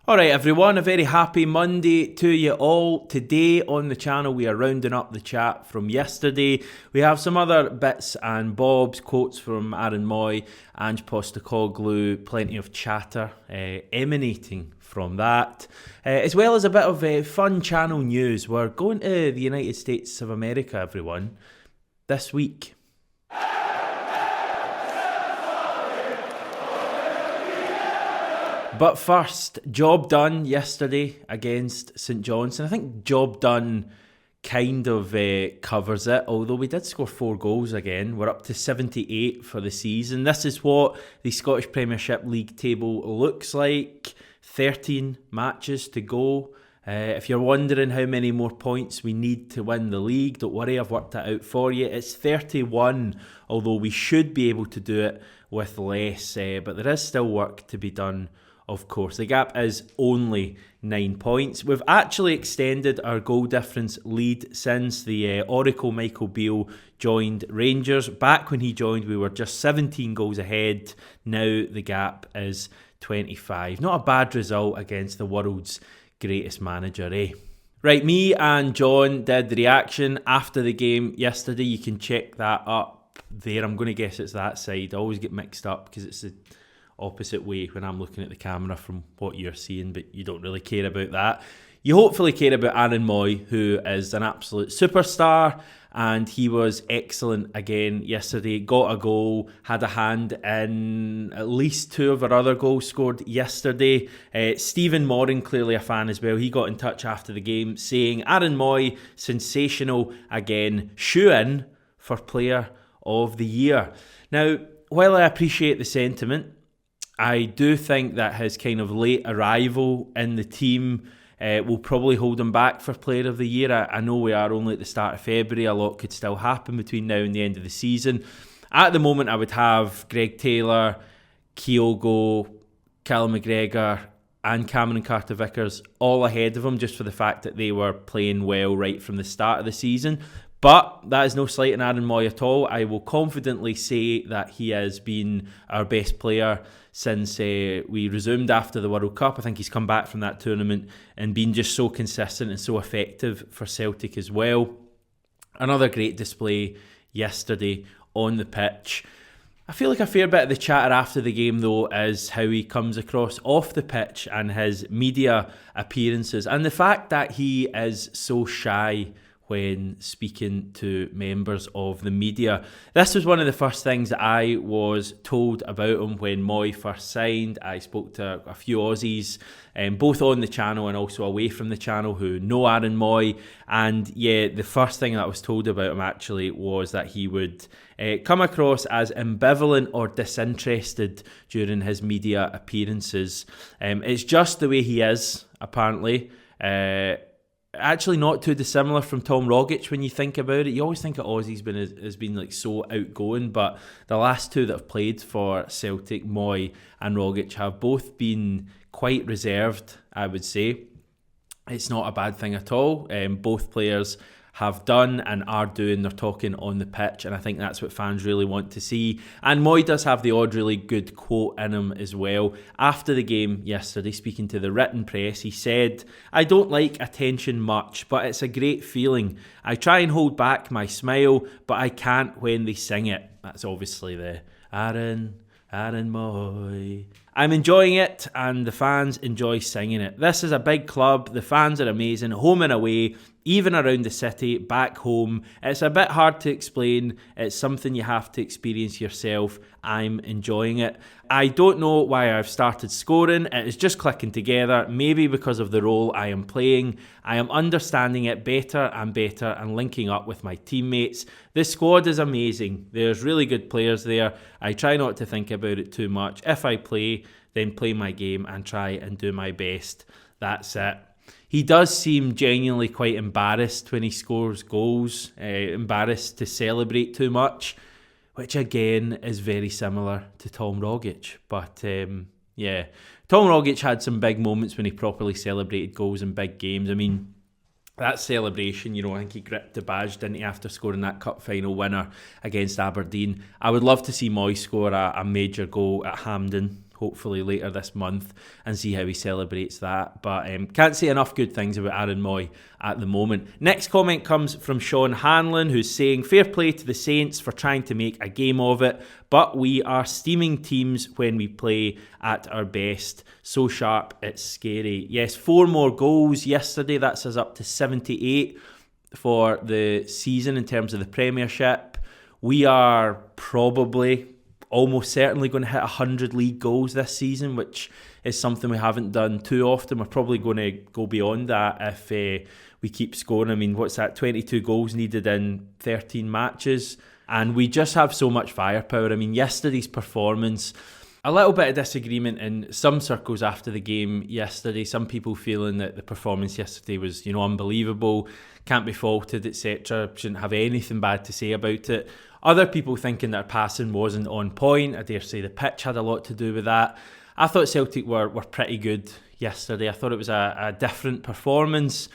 Alright everyone, a very happy Monday to you all. Today on the channel we are rounding up the chat from yesterday. We have some other bits and bobs, quotes from Aaron Mooy, Ange Postecoglou, plenty of chatter emanating from that. As well as a bit of fun channel news. We're going to the United States of America, everyone, this week. But first, job done yesterday against St Johnstone. I think job done kind of covers it, although we did score 4 goals again. We're up to 78 for the season. This is what the Scottish Premiership League table looks like. 13 matches to go. If you're wondering how many more points we need to win the league, don't worry, I've worked it out for you. It's 31, although we should be able to do it with less, but there is still work to be done. Of course, the gap is only 9 points. We've actually extended our goal difference lead since the Oracle Michael Beale joined Rangers. Back when he joined, we were just 17 goals ahead. Now the gap is 25. Not a bad result against the world's greatest manager, eh? Right, me and John did the reaction after the game yesterday. You can check that up there. I'm going to guess it's that side. I always get mixed up because it's the opposite way when I'm looking at the camera from what you're seeing, but you don't really care about that. You hopefully care about Aaron Mooy, who is an absolute superstar, and he was excellent again yesterday. Got a goal, had a hand in at least 2 of our other goals scored yesterday. Stephen Moran, clearly a fan as well, he got in touch after the game saying, Aaron Mooy, sensational again, shoe-in for Player of the Year. Now, while I appreciate the sentiment, I do think that his kind of late arrival in the team will probably hold him back for Player of the Year. I know we are only at the start of February. A lot could still happen between now and the end of the season. At the moment, I would have Greg Taylor, Kyogo, Callum McGregor and Cameron Carter-Vickers all ahead of him just for the fact that they were playing well right from the start of the season. But that is no slight on Aaron Mooy at all. I will confidently say that he has been our best player since we resumed after the World Cup. I think he's come back from that tournament and been just so consistent and so effective for Celtic as well. Another great display yesterday on the pitch. I feel like a fair bit of the chatter after the game, though, is how he comes across off the pitch and his media appearances, and the fact that he is so shy when speaking to members of the media. This was one of the first things that I was told about him when Mooy first signed. I spoke to a few Aussies, both on the channel and also away from the channel, who know Aaron Mooy. And yeah, the first thing that I was told about him actually was that he would come across as ambivalent or disinterested during his media appearances. It's just the way he is, apparently. Actually not too dissimilar from Tom Rogic when you think about it. You always think of Aussies has been like so outgoing, but the last 2 that have played for Celtic, Mooy and Rogic, have both been quite reserved, I would say. It's not a bad thing at all. Both players have done and are doing their talking on the pitch, and I think that's what fans really want to see. And Mooy does have the odd really good quote in him as well. After the game yesterday, speaking to the written press, he said, "I don't like attention much, but it's a great feeling. I try and hold back my smile, but I can't when they sing it." That's obviously the Aaron Mooy. I'm enjoying it, and the fans enjoy singing it. This is a big club. The fans are amazing, home and away, even around the city, back home. It's a bit hard to explain. It's something you have to experience yourself. I'm enjoying it. I don't know why I've started scoring. It is just clicking together, maybe because of the role I am playing. I am understanding it better and linking up with my teammates. This squad is amazing. There's really good players there. I try not to think about it too much. If I play, then play my game and try and do my best. That's it. He does seem genuinely quite embarrassed when he scores goals, embarrassed to celebrate too much, which again is very similar to Tom Rogic. But yeah, Tom Rogic had some big moments when he properly celebrated goals in big games. I mean, that celebration, I think he gripped the badge, didn't he, after scoring that cup final winner against Aberdeen. I would love to see Mooy score a major goal at Hampden, hopefully later this month, and see how he celebrates that. But can't say enough good things about Aaron Mooy at the moment. Next comment comes from Sean Hanlon, who's saying, fair play to the Saints for trying to make a game of it, but we are steaming teams when we play at our best. So sharp, it's scary. Yes, 4 more goals yesterday. That's us up to 78 for the season in terms of the Premiership. We are probably almost certainly going to hit 100 league goals this season, which is something we haven't done too often. We're probably going to go beyond that if we keep scoring. I mean, what's that? 22 goals needed in 13 matches. And we just have so much firepower. I mean, yesterday's performance, a little bit of disagreement in some circles after the game yesterday. Some people feeling that the performance yesterday was, unbelievable, can't be faulted, etc. Shouldn't have anything bad to say about it. Other people thinking that our passing wasn't on point. I dare say the pitch had a lot to do with that. I thought Celtic were pretty good yesterday. I thought it was a different performance.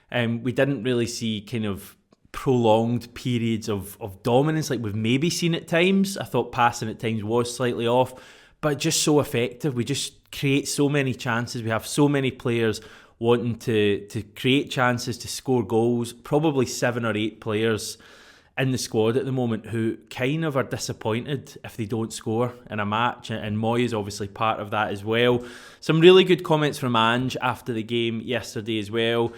We didn't really see kind of prolonged periods of dominance like we've maybe seen at times. I thought passing at times was slightly off, but just so effective. We just create so many chances. We have so many players wanting to create chances, to score goals. Probably 7 or 8 players in the squad at the moment who kind of are disappointed if they don't score in a match, and Mooy is obviously part of that as well. Some really good comments from Ange after the game yesterday as well,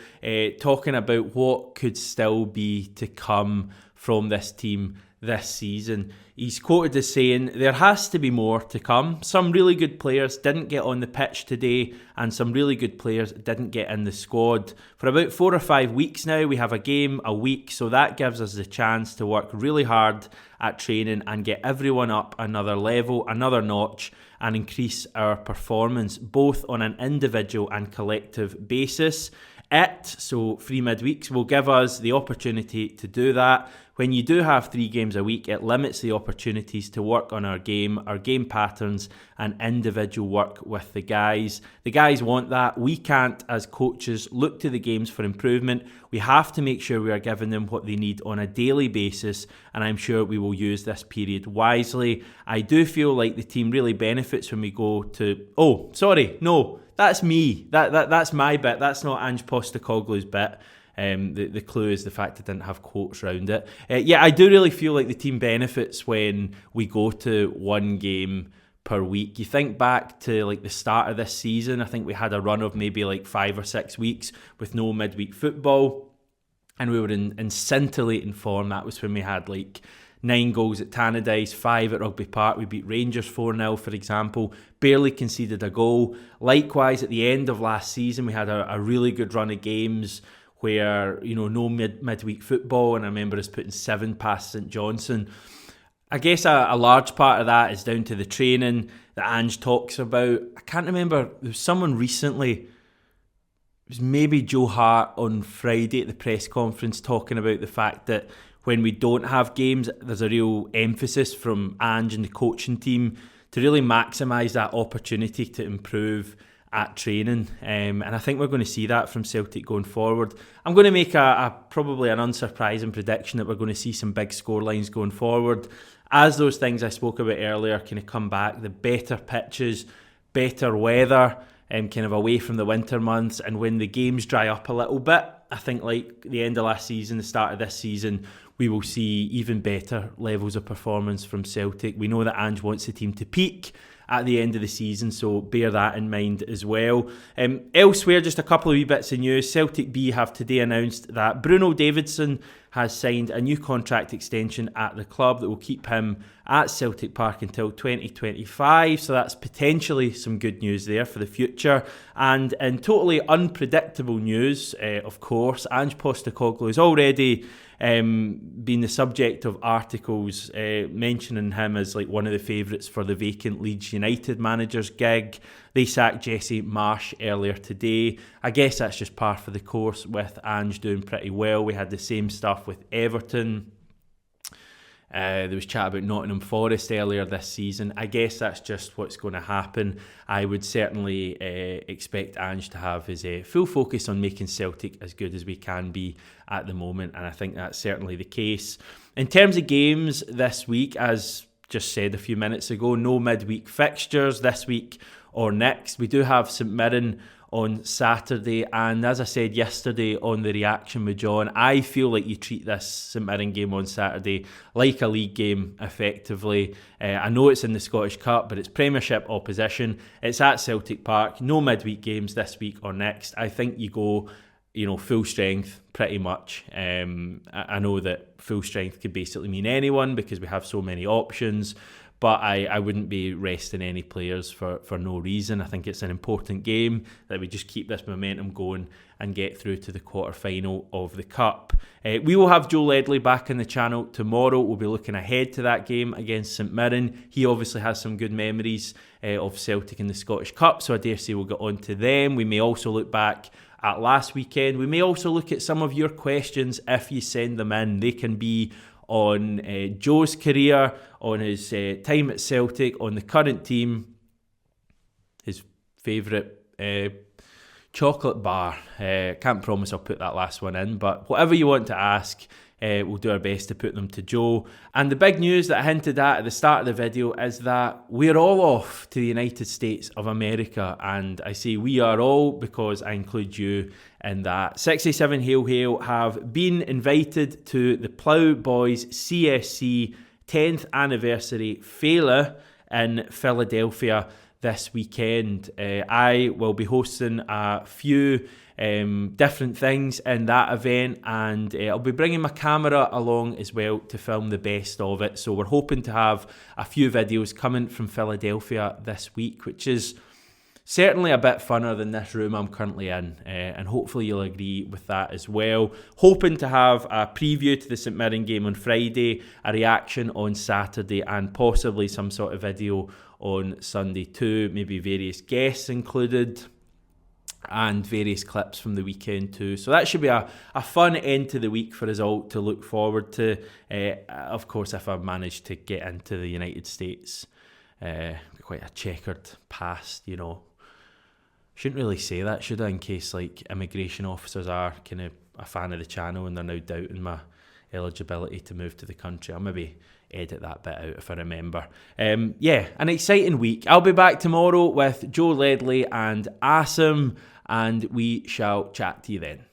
talking about what could still be to come from this team this season. He's quoted as saying, there has to be more to come. Some really good players didn't get on the pitch today, and some really good players didn't get in the squad. For about 4 or 5 weeks now, we have a game a week, so that gives us the chance to work really hard at training and get everyone up another level, another notch, and increase our performance, both on an individual and collective basis. So 3 midweeks will give us the opportunity to do that. When you do have 3 games a week, it limits the opportunities to work on our game patterns, and individual work with the guys. The guys want that. We can't, as coaches, look to the games for improvement. We have to make sure we are giving them what they need on a daily basis, and I'm sure we will use this period wisely. I do feel like the team really benefits when we go to... That's me. That's my bit. That's not Ange Postecoglou's bit. The clue is the fact I didn't have quotes around it. I do really feel like the team benefits when we go to 1 game per week. You think back to like the start of this season, I think we had a run of maybe like 5 or 6 weeks with no midweek football, and we were in scintillating form. That was when we had like 9 goals at Tannadice, 5 at Rugby Park. We beat Rangers 4-0, for example. Barely conceded a goal. Likewise, at the end of last season, we had a really good run of games where, no midweek football, and I remember us putting 7 past St Johnstone. I guess a large part of that is down to the training that Ange talks about. I can't remember, there was someone recently, it was maybe Joe Hart on Friday at the press conference, talking about the fact that when we don't have games, there's a real emphasis from Ange and the coaching team to really maximise that opportunity to improve at training. And I think we're going to see that from Celtic going forward. I'm going to make probably an unsurprising prediction that we're going to see some big scorelines going forward. As those things I spoke about earlier kind of come back, the better pitches, better weather, kind of away from the winter months, and when the games dry up a little bit, I think like the end of last season, the start of this season, we will see even better levels of performance from Celtic. We know that Ange wants the team to peak at the end of the season, so bear that in mind as well. Elsewhere, just a couple of wee bits of news. Celtic B have today announced that Bruno Davidson has signed a new contract extension at the club that will keep him at Celtic Park until 2025, so that's potentially some good news there for the future. And in totally unpredictable news, of course, Ange Postecoglou has already been the subject of articles mentioning him as like one of the favourites for the vacant Leeds United manager's gig. They sacked Jesse Marsh earlier today. I guess that's just par for the course with Ange doing pretty well. We had the same stuff with Everton. There was chat about Nottingham Forest earlier this season. I guess that's just what's going to happen. I would certainly expect Ange to have his full focus on making Celtic as good as we can be at the moment, and I think that's certainly the case. In terms of games this week, as just said a few minutes ago, no midweek fixtures this week or next. We do have St Mirren on Saturday, and as I said yesterday on the reaction with John, I feel like you treat this St Mirren game on Saturday like a league game effectively. I know it's in the Scottish Cup, but it's Premiership opposition. It's at Celtic Park. No midweek games this week or next. I think you go, full strength pretty much. I know that full strength could basically mean anyone because we have so many options, but I wouldn't be resting any players for no reason. I think it's an important game that we just keep this momentum going and get through to the quarter-final of the Cup. We will have Joe Ledley back on the channel tomorrow. We'll be looking ahead to that game against St Mirren. He obviously has some good memories of Celtic in the Scottish Cup, so I dare say we'll get on to them. We may also look back at last weekend. We may also look at some of your questions if you send them in. They can be on Joe's career, on his time at Celtic, on the current team, his favourite chocolate bar. Can't promise I'll put that last one in, but whatever you want to ask, we'll do our best to put them to Joe. And the big news that I hinted at the start of the video is that we're all off to the United States of America, and I say we are all because I include you in that. 67 Hail Hail have been invited to the Plough Boys CSC 10th anniversary Fela in Philadelphia this weekend. I will be hosting a few different things in that event, and I'll be bringing my camera along as well to film the best of it. So we're hoping to have a few videos coming from Philadelphia this week, which is certainly a bit funner than this room I'm currently in, and hopefully you'll agree with that as well. Hoping to have a preview to the St Mirren game on Friday, a reaction on Saturday, and possibly some sort of video on Sunday too, maybe various guests included and various clips from the weekend too. So that should be a fun end to the week for us all to look forward to. Of course, if I manage to get into the United States. Quite a checkered past, Shouldn't really say that, should I, in case immigration officers are kind of a fan of the channel and they're now doubting my eligibility to move to the country. I'll maybe edit that bit out if I remember. An exciting week. I'll be back tomorrow with Joe Ledley and Asim, and we shall chat to you then.